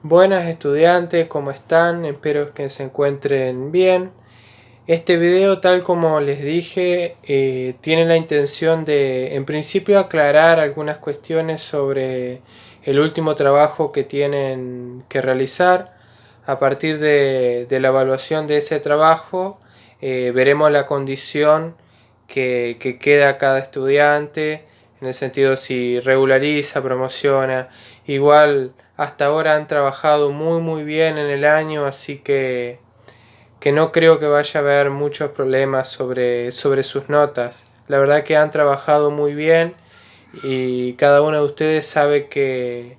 Buenas estudiantes, ¿cómo están? Espero que se encuentren bien. Este video, tal como les dije, tiene la intención de, en principio, aclarar algunas cuestiones sobre el último trabajo que tienen que realizar. A partir de la evaluación de ese trabajo, veremos la condición que queda cada estudiante, en el sentido si regulariza, promociona. Igual hasta ahora han trabajado muy bien en el año, así que no creo que vaya a haber muchos problemas sobre sus notas. La verdad que han trabajado muy bien y cada uno de ustedes sabe que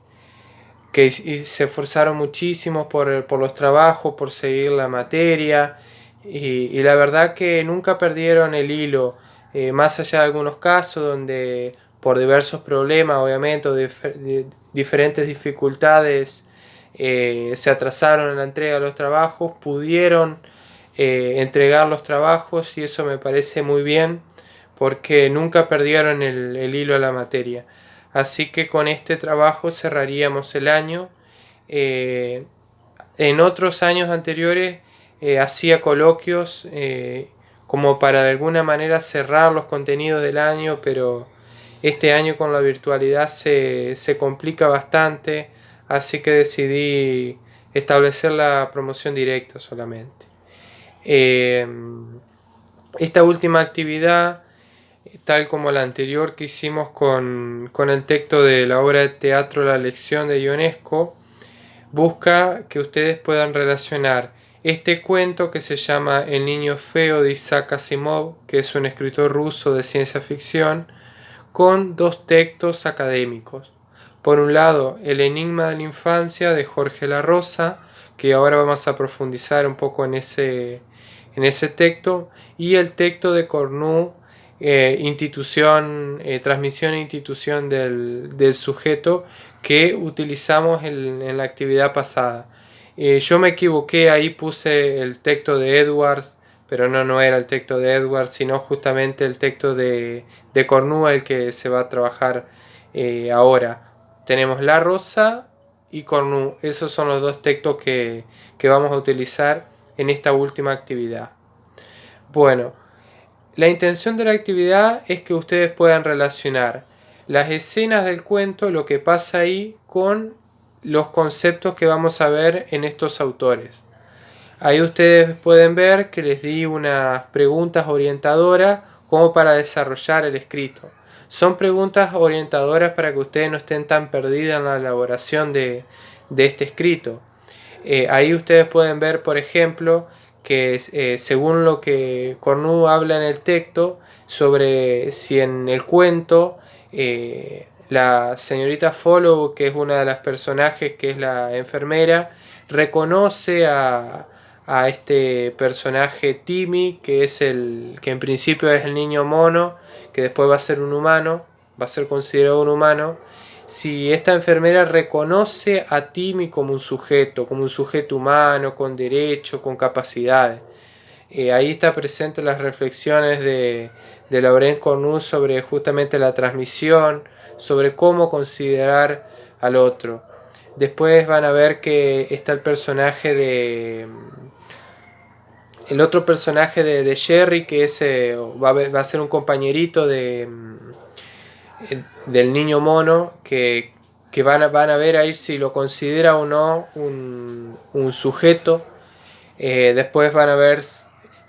se esforzaron muchísimo por los trabajos, por seguir la materia y la verdad que nunca perdieron el hilo, más allá de algunos casos donde por diversos problemas, obviamente, de diferentes dificultades, se atrasaron en la entrega de los trabajos, pudieron entregar los trabajos y eso me parece muy bien porque nunca perdieron el hilo a la materia. Así que con este trabajo cerraríamos el año. Eh, en otros años anteriores hacía coloquios como para de alguna manera cerrar los contenidos del año, pero este año con la virtualidad se complica bastante, así que decidí establecer la promoción directa solamente. Eh, Esta última actividad, tal como la anterior que hicimos con el texto de la obra de teatro La lección de Ionesco, busca que ustedes puedan relacionar este cuento que se llama El niño feo de Isaac Asimov, que es un escritor ruso de ciencia ficción, con dos textos académicos. Por un lado, El enigma de la infancia de Jorge La Rosa, que ahora vamos a profundizar un poco en ese texto, y el texto de Cornu, transmisión e institución del sujeto, que utilizamos en la actividad pasada. Yo me equivoqué, ahí puse el texto de Edwards, pero no era el texto de Edwards, sino justamente el texto de Cornu, el que se va a trabajar ahora. Tenemos La Rosa y Cornu, esos son los dos textos que vamos a utilizar en esta última actividad. Bueno, la intención de la actividad es que ustedes puedan relacionar las escenas del cuento, lo que pasa ahí, con los conceptos que vamos a ver en estos autores. Ahí ustedes pueden ver que les di unas preguntas orientadoras como para desarrollar el escrito. Son preguntas orientadoras para que ustedes no estén tan perdidas en la elaboración de este escrito. Ahí ustedes pueden ver, por ejemplo, que según lo que Cornu habla en el texto, sobre si en el cuento la señorita Follow, que es una de las personajes, que es la enfermera, reconoce a este personaje Timmy, que es el que en principio es el niño mono, que después va a ser un humano, va a ser considerado un humano. Si esta enfermera reconoce a Timmy como un sujeto humano, con derechos, con capacidades. Ahí está presente las reflexiones de Laurent Cornu sobre justamente la transmisión, sobre cómo considerar al otro. Después van a ver que está el personaje el otro personaje de Jerry, que es, va a ser un compañerito del niño mono, que van a ver ahí si lo considera o no un sujeto. Después van a ver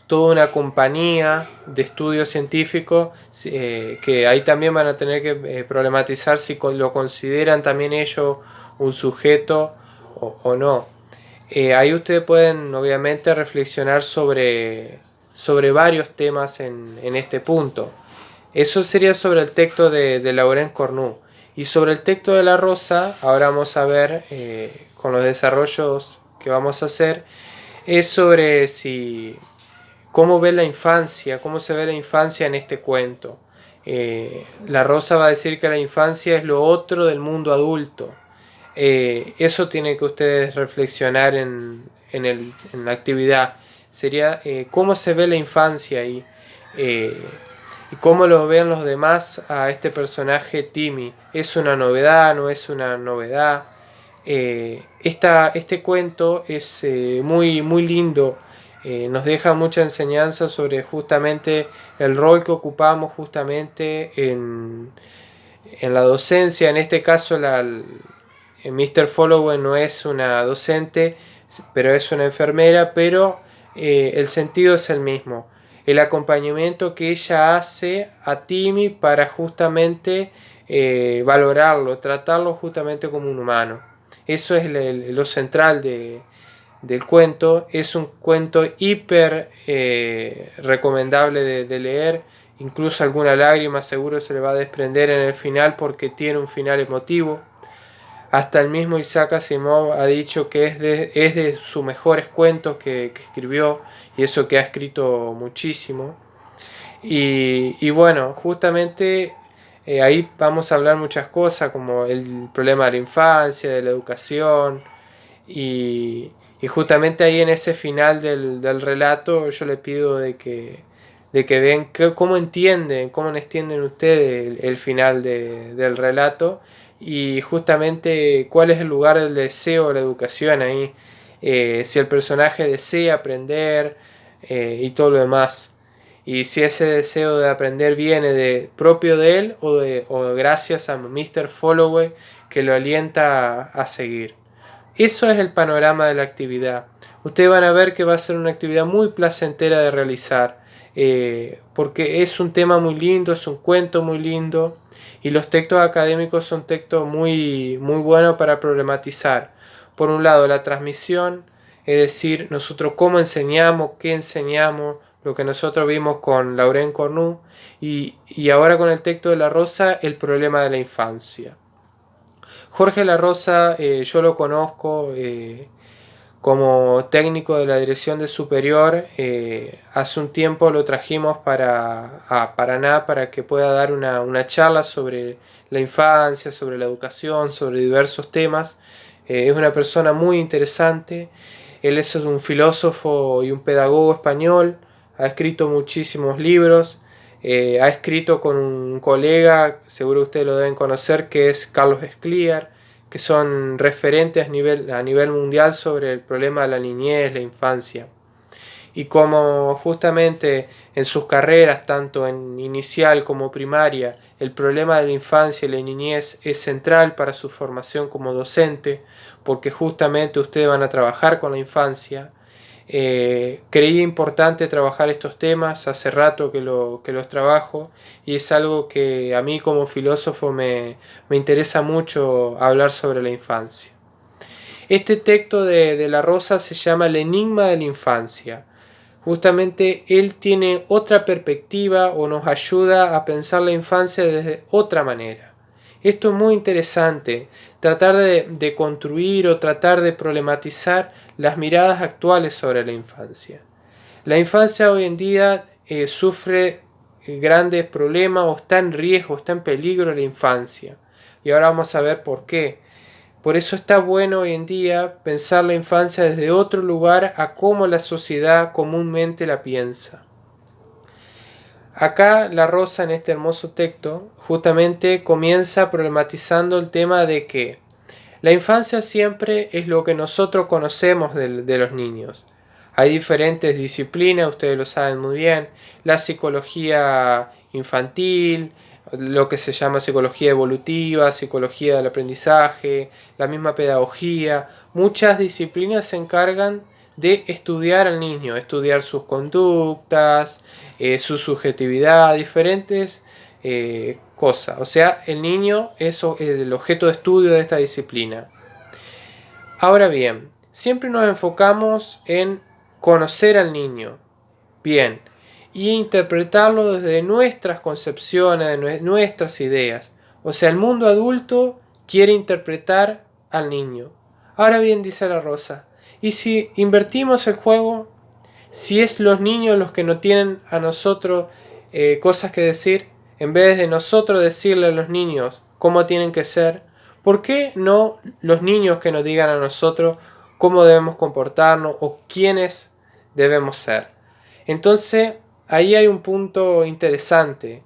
toda una compañía de estudios científicos, que ahí también van a tener que problematizar si lo consideran también ellos un sujeto o no. Ahí ustedes pueden obviamente reflexionar sobre varios temas en este punto. Eso sería sobre el texto de Laurent Cornu. Y sobre el texto de La Rosa, ahora vamos a ver, con los desarrollos que vamos a hacer, es sobre cómo ve la infancia, cómo se ve la infancia en este cuento. La Rosa va a decir que la infancia es lo otro del mundo adulto. Eso tiene que ustedes reflexionar en la actividad. Sería cómo se ve la infancia ahí. Y cómo lo ven los demás a este personaje Timmy. ¿Es una novedad? ¿No es una novedad? Este cuento es muy lindo. Nos deja mucha enseñanza sobre justamente el rol que ocupamos justamente en la docencia. En este caso Mr. Followay no es una docente, pero es una enfermera, pero el sentido es el mismo. El acompañamiento que ella hace a Timmy para justamente valorarlo, tratarlo justamente como un humano. Eso es lo central del cuento. Es un cuento hiper recomendable de leer. Incluso alguna lágrima seguro se le va a desprender en el final porque tiene un final emotivo. Hasta el mismo Isaac Asimov ha dicho que es de sus mejores cuentos que escribió, y eso que ha escrito muchísimo. Y bueno, justamente ahí vamos a hablar muchas cosas como el problema de la infancia, de la educación, y justamente ahí en ese final del relato yo le pido de que vean cómo entienden ustedes el final del relato, y justamente cuál es el lugar del deseo de la educación ahí, si el personaje desea aprender y todo lo demás, y si ese deseo de aprender viene propio de él o gracias a Mr. Followay que lo alienta a seguir. Eso es el panorama de la actividad. Ustedes van a ver que va a ser una actividad muy placentera de realizar, porque es un tema muy lindo, es un cuento muy lindo, y los textos académicos son textos muy buenos para problematizar. Por un lado, la transmisión, es decir, nosotros cómo enseñamos, qué enseñamos, lo que nosotros vimos con Laurent Cornu, y ahora con el texto de La Rosa, el problema de la infancia. Jorge La Rosa, yo lo conozco como técnico de la Dirección de Superior. Hace un tiempo lo trajimos a Paraná para que pueda dar una charla sobre la infancia, sobre la educación, sobre diversos temas. Es una persona muy interesante. Él es un filósofo y un pedagogo español. Ha escrito muchísimos libros. Ha escrito con un colega, seguro ustedes lo deben conocer, que es Carlos Escliar, que son referentes a nivel mundial sobre el problema de la niñez, la infancia. Y como justamente en sus carreras, tanto en inicial como primaria, el problema de la infancia y la niñez es central para su formación como docente, porque justamente ustedes van a trabajar con la infancia, creía importante trabajar estos temas. Hace rato que los trabajo, y es algo que a mí como filósofo me interesa mucho hablar sobre la infancia. Este texto de La Rosa se llama El enigma de la infancia. Justamente él tiene otra perspectiva o nos ayuda a pensar la infancia desde otra manera. Esto es muy interesante, tratar de construir o tratar de problematizar las miradas actuales sobre la infancia. La infancia hoy en día sufre grandes problemas, o está en riesgo, está en peligro la infancia. Y ahora vamos a ver por qué. Por eso está bueno hoy en día pensar la infancia desde otro lugar a cómo la sociedad comúnmente la piensa. Acá La Rosa, en este hermoso texto, justamente comienza problematizando el tema de que la infancia siempre es lo que nosotros conocemos de los niños. Hay diferentes disciplinas, ustedes lo saben muy bien, la psicología infantil, lo que se llama psicología evolutiva, psicología del aprendizaje, la misma pedagogía. Muchas disciplinas se encargan de estudiar al niño, estudiar sus conductas, su subjetividad, diferentes cosas. O sea, el niño es el objeto de estudio de esta disciplina. Ahora bien, siempre nos enfocamos en conocer al niño bien y interpretarlo desde nuestras concepciones, de nuestras ideas. O sea, el mundo adulto quiere interpretar al niño. Ahora bien, dice La Rosa, ¿y si invertimos el juego? Si es los niños los que no tienen a nosotros cosas que decir, en vez de nosotros decirle a los niños cómo tienen que ser, ¿por qué no los niños que nos digan a nosotros cómo debemos comportarnos o quiénes debemos ser? Entonces, ahí hay un punto interesante,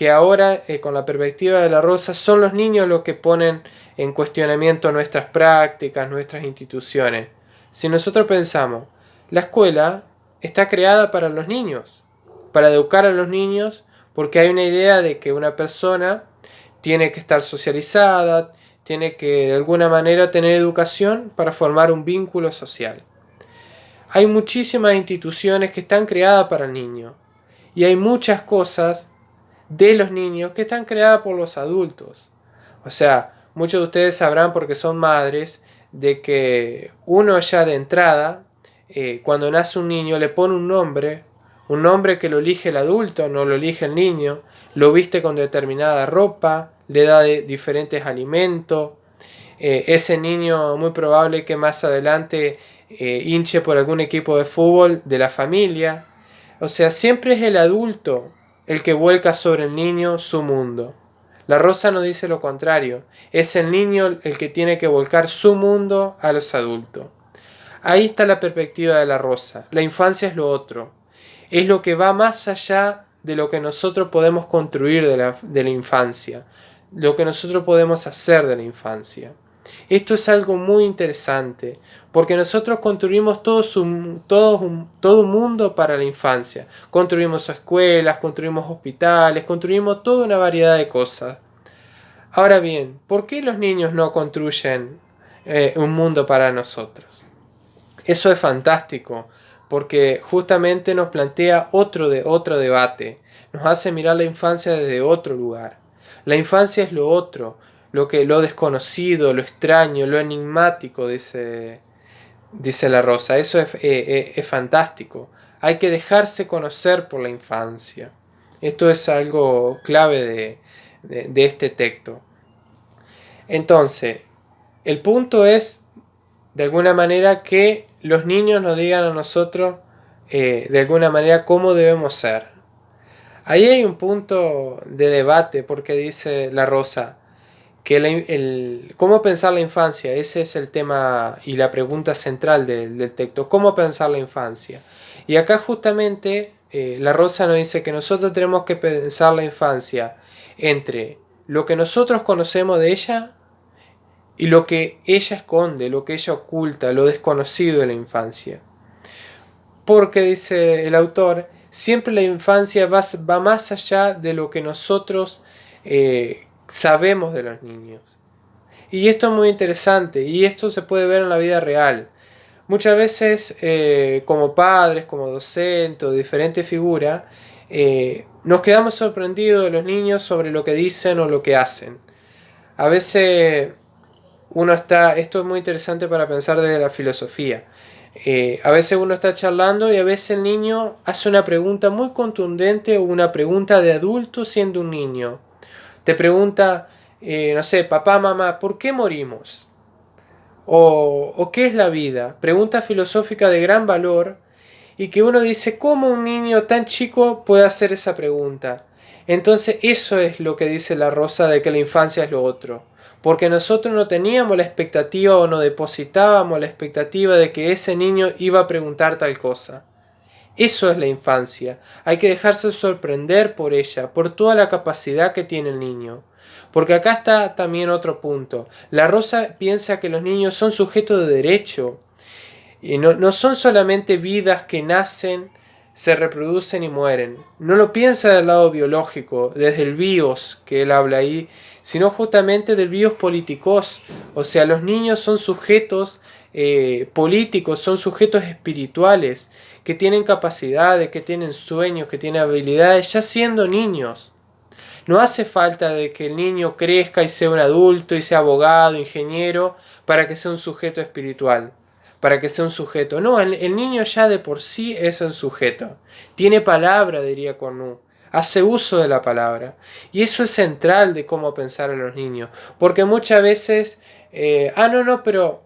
que ahora, con la perspectiva de la Rosa, son los niños los que ponen en cuestionamiento nuestras prácticas, nuestras instituciones. Si nosotros pensamos, la escuela está creada para los niños, para educar a los niños, porque hay una idea de que una persona tiene que estar socializada, tiene que de alguna manera tener educación para formar un vínculo social. Hay muchísimas instituciones que están creadas para el niño y hay muchas cosas de los niños que están creadas por los adultos. O sea, muchos de ustedes sabrán porque son madres de que uno ya de entrada, cuando nace un niño, le pone un nombre que lo elige el adulto, no lo elige el niño, lo viste con determinada ropa, le da diferentes alimentos. Ese niño muy probable que más adelante hinche por algún equipo de fútbol de la familia. O sea, siempre es el adulto el que vuelca sobre el niño su mundo. La Rosa nos dice lo contrario, es el niño el que tiene que volcar su mundo a los adultos. Ahí está la perspectiva de la Rosa. La infancia es lo otro, es lo que va más allá de lo que nosotros podemos construir de la infancia, lo que nosotros podemos hacer de la infancia. Esto es algo muy interesante, porque nosotros construimos todo un mundo para la infancia. Construimos escuelas, construimos hospitales, construimos toda una variedad de cosas. Ahora bien, ¿por qué los niños no construyen un mundo para nosotros? Eso es fantástico, porque justamente nos plantea otro debate, nos hace mirar la infancia desde otro lugar. La infancia es lo otro, lo desconocido, lo extraño, lo enigmático, dice la Rosa. Eso es fantástico. Hay que dejarse conocer por la infancia. Esto es algo clave de este texto. Entonces, el punto es, de alguna manera, que los niños nos digan a nosotros, de alguna manera, cómo debemos ser. Ahí hay un punto de debate, porque dice la Rosa, que cómo pensar la infancia, ese es el tema y la pregunta central del texto, cómo pensar la infancia. Y acá justamente la Rosa nos dice que nosotros tenemos que pensar la infancia entre lo que nosotros conocemos de ella y lo que ella esconde, lo que ella oculta, lo desconocido de la infancia. Porque, dice el autor, siempre la infancia va más allá de lo que nosotros sabemos de los niños. Y esto es muy interesante, y esto se puede ver en la vida real. Muchas veces, como padres, como docentes o diferentes figuras, nos quedamos sorprendidos de los niños sobre lo que dicen o lo que hacen. A veces esto es muy interesante para pensar desde la filosofía. A veces uno está charlando y a veces el niño hace una pregunta muy contundente o una pregunta de adulto siendo un niño. Te pregunta, no sé, papá, mamá, ¿por qué morimos? ¿O qué es la vida? Pregunta filosófica de gran valor y que uno dice, ¿cómo un niño tan chico puede hacer esa pregunta? Entonces eso es lo que dice la Rosa de que la infancia es lo otro. Porque nosotros no teníamos la expectativa o no depositábamos la expectativa de que ese niño iba a preguntar tal cosa. Eso es la infancia. Hay que dejarse sorprender por ella, por toda la capacidad que tiene el niño. Porque acá está también otro punto. La Rosa piensa que los niños son sujetos de derecho. Y no son solamente vidas que nacen, se reproducen y mueren. No lo piensa del lado biológico, desde el bios que él habla ahí, sino justamente del bios políticos. O sea, los niños son sujetos políticos, son sujetos espirituales, que tienen capacidades, que tienen sueños, que tienen habilidades, ya siendo niños. No hace falta de que el niño crezca y sea un adulto y sea abogado, ingeniero, para que sea un sujeto espiritual, para que sea un sujeto. No, el niño ya de por sí es un sujeto. Tiene palabra, diría Cornu. Hace uso de la palabra. Y eso es central de cómo pensar a los niños. Porque muchas veces, pero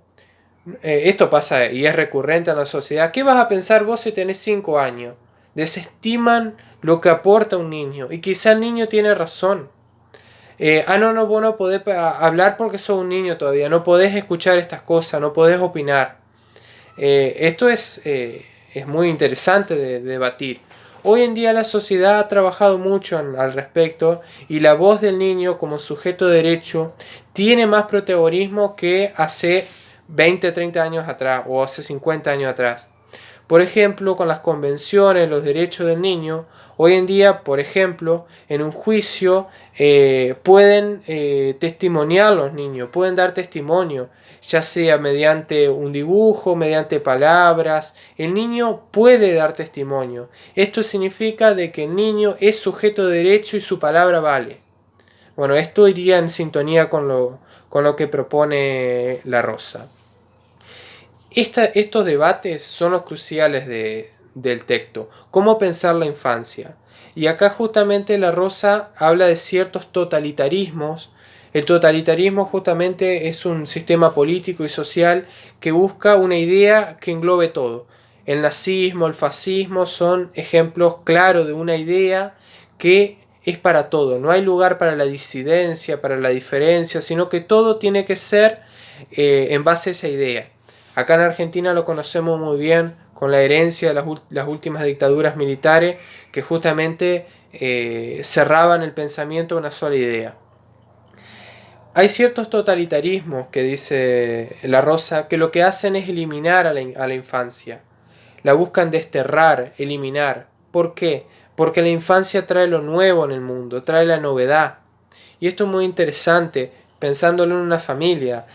esto pasa y es recurrente en la sociedad. ¿Qué vas a pensar vos si tenés 5 años? Desestiman lo que aporta un niño. Y quizá el niño tiene razón. Vos no podés hablar porque sos un niño todavía. No podés escuchar estas cosas, no podés opinar. Esto es muy interesante de debatir. Hoy en día la sociedad ha trabajado mucho al respecto y la voz del niño como sujeto de derecho tiene más protagonismo que hace 20, 30 años atrás o hace 50 años atrás. Por ejemplo, con las convenciones, los derechos del niño, hoy en día, por ejemplo, en un juicio pueden testimoniar los niños, pueden dar testimonio, ya sea mediante un dibujo, mediante palabras. El niño puede dar testimonio. Esto significa de que el niño es sujeto de derecho y su palabra vale. Bueno, esto iría en sintonía con lo que propone La Rosa. Estos debates son los cruciales del texto. ¿Cómo pensar la infancia? Y acá justamente La Rosa habla de ciertos totalitarismos. El totalitarismo justamente es un sistema político y social que busca una idea que englobe todo. El nazismo, el fascismo son ejemplos claros de una idea que es para todo. No hay lugar para la disidencia, para la diferencia, sino que todo tiene que ser en base a esa idea. Acá en Argentina lo conocemos muy bien con la herencia de las últimas dictaduras militares que justamente cerraban el pensamiento a una sola idea. Hay ciertos totalitarismos que dice La Rosa que lo que hacen es eliminar a la infancia. La buscan desterrar, eliminar. ¿Por qué? Porque la infancia trae lo nuevo en el mundo, trae la novedad. Y esto es muy interesante, pensándolo en una familia.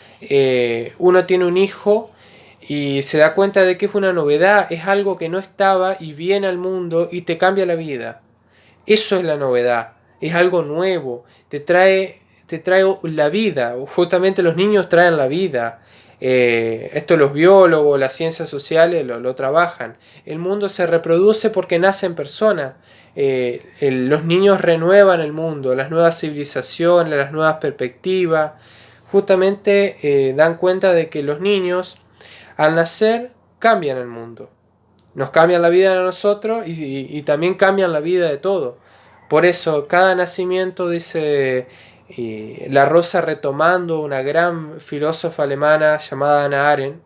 Uno tiene un hijo y se da cuenta de que es una novedad, es algo que no estaba y viene al mundo y te cambia la vida. Eso es la novedad, es algo nuevo, te trae la vida. Justamente los niños traen la vida. Esto los biólogos, las ciencias sociales lo trabajan. El mundo se reproduce porque nacen personas. Los niños renuevan el mundo, las nuevas civilizaciones, las nuevas perspectivas. Justamente dan cuenta de que los niños al nacer cambian el mundo. Nos cambian la vida a nosotros y también cambian la vida de todo. Por eso cada nacimiento, dice La Rosa retomando una gran filósofa alemana llamada Hannah Arendt,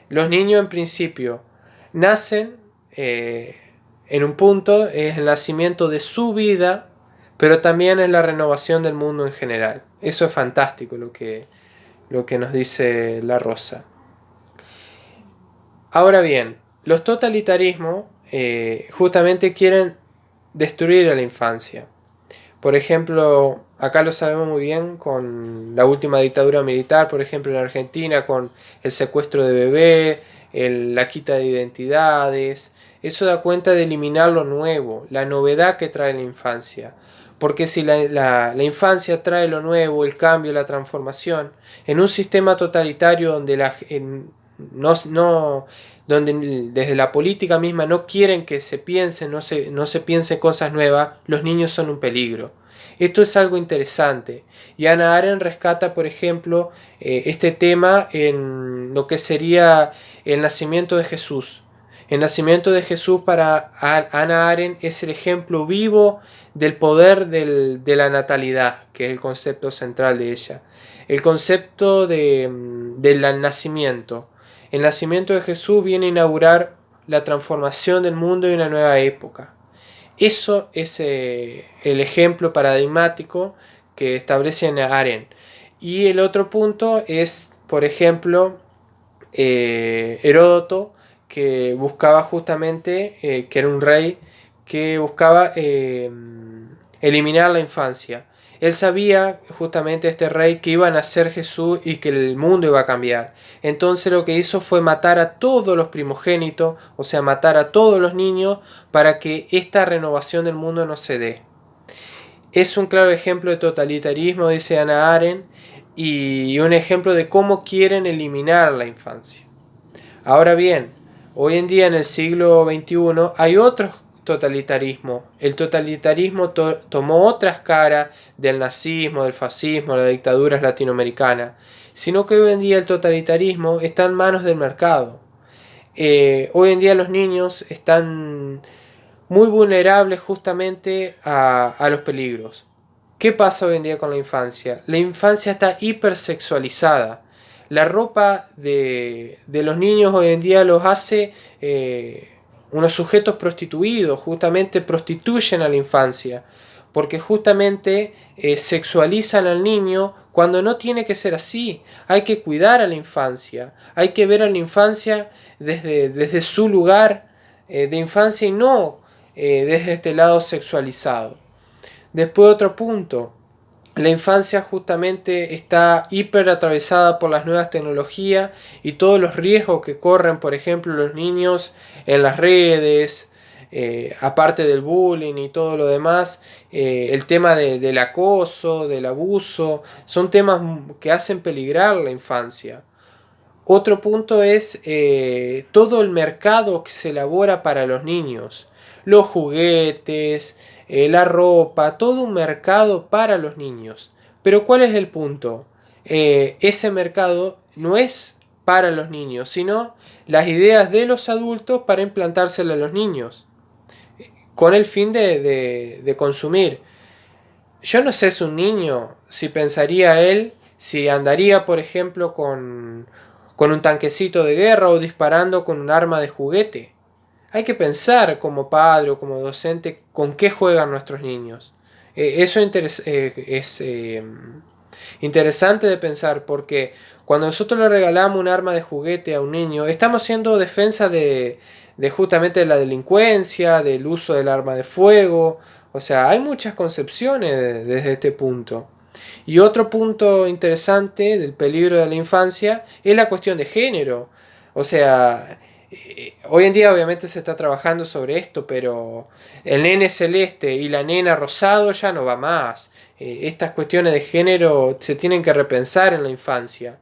los niños en principio nacen en un punto, es el nacimiento de su vida, pero también es la renovación del mundo en general. Eso es fantástico lo que nos dice La Rosa. Ahora bien, los totalitarismos justamente quieren destruir a la infancia. Por ejemplo, acá lo sabemos muy bien con la última dictadura militar, por ejemplo en Argentina, con el secuestro de bebés, la quita de identidades. Eso da cuenta de eliminar lo nuevo, la novedad que trae la infancia. Porque si la infancia trae lo nuevo, el cambio, la transformación, en un sistema totalitario donde donde desde la política misma no quieren que se piense, no se piense cosas nuevas, los niños son un peligro. Esto es algo interesante. Y Hannah Arendt rescata, por ejemplo, este tema en lo que sería el nacimiento de Jesús. El nacimiento de Jesús para Hannah Arendt es el ejemplo vivo del poder de la natalidad, que es el concepto central de ella. El concepto del nacimiento. El nacimiento de Jesús viene a inaugurar la transformación del mundo y una nueva época. Eso es el ejemplo paradigmático que establece Arendt. Y el otro punto es, por ejemplo, Heródoto, que buscaba justamente, que era un rey que buscaba eliminar la infancia. Él sabía justamente, este rey, que iba a nacer Jesús y que el mundo iba a cambiar. Entonces lo que hizo fue matar a todos los primogénitos, o sea, matar a todos los niños para que esta renovación del mundo no se dé. Es un claro ejemplo de totalitarismo, dice Hannah Arendt, y un ejemplo de cómo quieren eliminar la infancia. Ahora bien, hoy en día en el siglo XXI hay otros totalitarismo. El totalitarismo tomó otras caras del nazismo, del fascismo, las dictaduras latinoamericanas, sino que hoy en día el totalitarismo está en manos del mercado. Hoy en día los niños están muy vulnerables justamente a los peligros. ¿Qué pasa hoy en día con la infancia? La infancia está hipersexualizada. La ropa de los niños hoy en día los hace unos sujetos prostituidos, justamente prostituyen a la infancia, porque justamente sexualizan al niño cuando no tiene que ser así. Hay que cuidar a la infancia, hay que ver a la infancia desde su lugar de infancia y no desde este lado sexualizado. Después otro punto, la infancia justamente está hiper atravesada por las nuevas tecnologías y todos los riesgos que corren, por ejemplo, los niños en las redes, aparte del bullying y todo lo demás, el tema del acoso, del abuso, son temas que hacen peligrar la infancia. Otro punto es todo el mercado que se elabora para los niños, los juguetes, la ropa, todo un mercado para los niños. Pero ¿cuál es el punto? Ese mercado no es para los niños, sino las ideas de los adultos para implantárselas a los niños, con el fin de consumir. Yo no sé si un niño, si pensaría él, si andaría, por ejemplo, con un tanquecito de guerra o disparando con un arma de juguete. Hay que pensar como padre o como docente con qué juegan nuestros niños. Eso es interesante de pensar, porque cuando nosotros le regalamos un arma de juguete a un niño, estamos haciendo defensa de justamente la delincuencia, del uso del arma de fuego. O sea, hay muchas concepciones desde este punto. Y otro punto interesante del peligro de la infancia es la cuestión de género. O sea, hoy en día obviamente se está trabajando sobre esto, pero el nene celeste y la nena rosado ya no va más. Estas cuestiones de género se tienen que repensar en la infancia.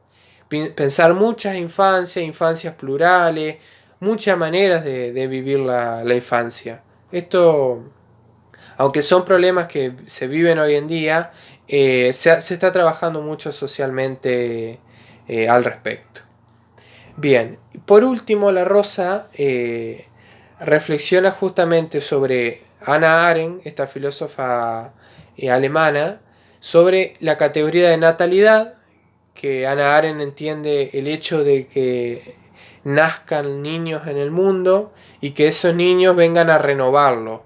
Pensar muchas infancias, infancias plurales, muchas maneras de vivir la infancia. Esto, aunque son problemas que se viven hoy en día, se está trabajando mucho socialmente al respecto. Bien, por último, la Rosa reflexiona justamente sobre Hannah Arendt, esta filósofa alemana, sobre la categoría de natalidad, que Hannah Arendt entiende el hecho de que nazcan niños en el mundo y que esos niños vengan a renovarlo.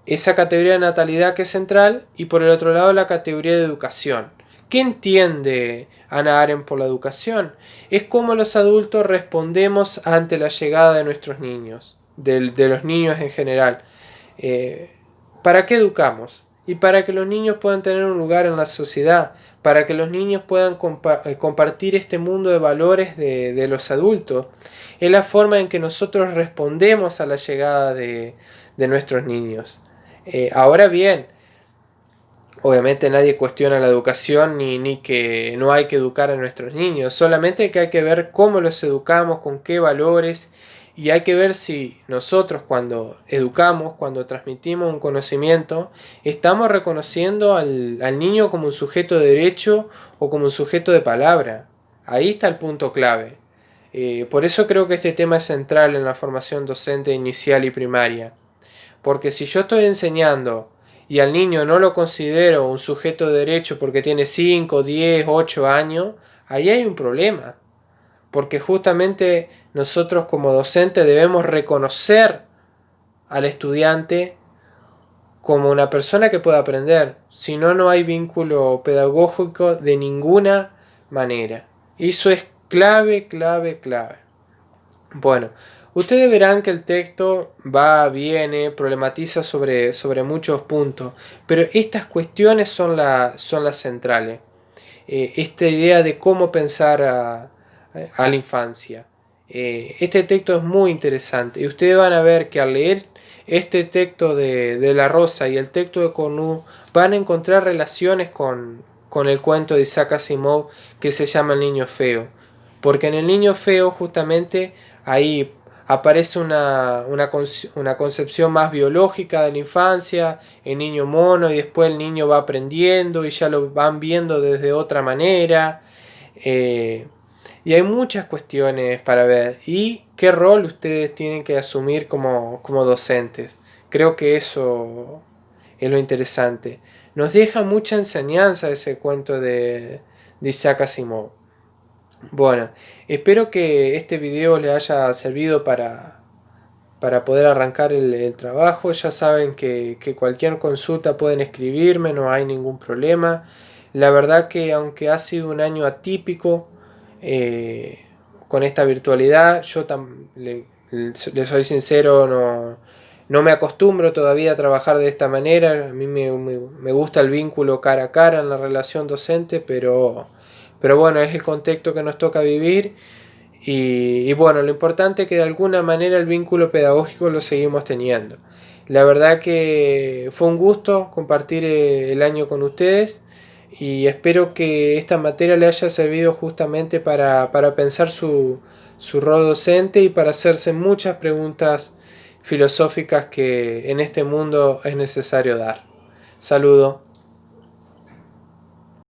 Esa categoría de natalidad que es central, y por el otro lado la categoría de educación. ¿Qué entiende Hannah Arendt por la educación? Es cómo los adultos respondemos ante la llegada de nuestros niños, de los niños en general. ¿Para qué educamos? Y para que los niños puedan tener un lugar en la sociedad, para que los niños puedan compartir este mundo de valores de los adultos. Es la forma en que nosotros respondemos a la llegada de nuestros niños. Ahora bien, obviamente nadie cuestiona la educación ni que no hay que educar a nuestros niños, solamente que hay que ver cómo los educamos, con qué valores, y hay que ver si nosotros cuando educamos, cuando transmitimos un conocimiento, estamos reconociendo al niño como un sujeto de derecho o como un sujeto de palabra. Ahí está el punto clave. Por eso creo que este tema es central en la formación docente inicial y primaria. Porque si yo estoy enseñando y al niño no lo considero un sujeto de derecho porque tiene 5, 10, 8 años, ahí hay un problema. Porque justamente nosotros como docentes debemos reconocer al estudiante como una persona que pueda aprender. Si no, no hay vínculo pedagógico de ninguna manera. Eso es clave, clave, clave. Bueno, ustedes verán que el texto va, viene, problematiza sobre muchos puntos, pero estas cuestiones son las centrales. Esta idea de cómo pensar a la infancia. Este texto es muy interesante y ustedes van a ver que al leer este texto de La Rosa y el texto de Cornu van a encontrar relaciones con el cuento de Isaac Asimov que se llama El niño feo. Porque en El niño feo justamente ahí aparece una concepción más biológica de la infancia, el niño mono, y después el niño va aprendiendo y ya lo van viendo desde otra manera. Y hay muchas cuestiones para ver. ¿Y qué rol ustedes tienen que asumir como docentes? Creo que eso es lo interesante. Nos deja mucha enseñanza ese cuento de Isaac Asimov. Bueno, espero que este video les haya servido para poder arrancar el trabajo. Ya saben que cualquier consulta pueden escribirme, no hay ningún problema. La verdad que aunque ha sido un año atípico con esta virtualidad, yo le soy sincero, no me acostumbro todavía a trabajar de esta manera. A mí me gusta el vínculo cara a cara en la relación docente, pero bueno, es el contexto que nos toca vivir. Y bueno, lo importante es que de alguna manera el vínculo pedagógico lo seguimos teniendo. La verdad que fue un gusto compartir el año con ustedes y espero que esta materia le haya servido justamente para pensar su rol docente y para hacerse muchas preguntas filosóficas que en este mundo es necesario dar. Saludo.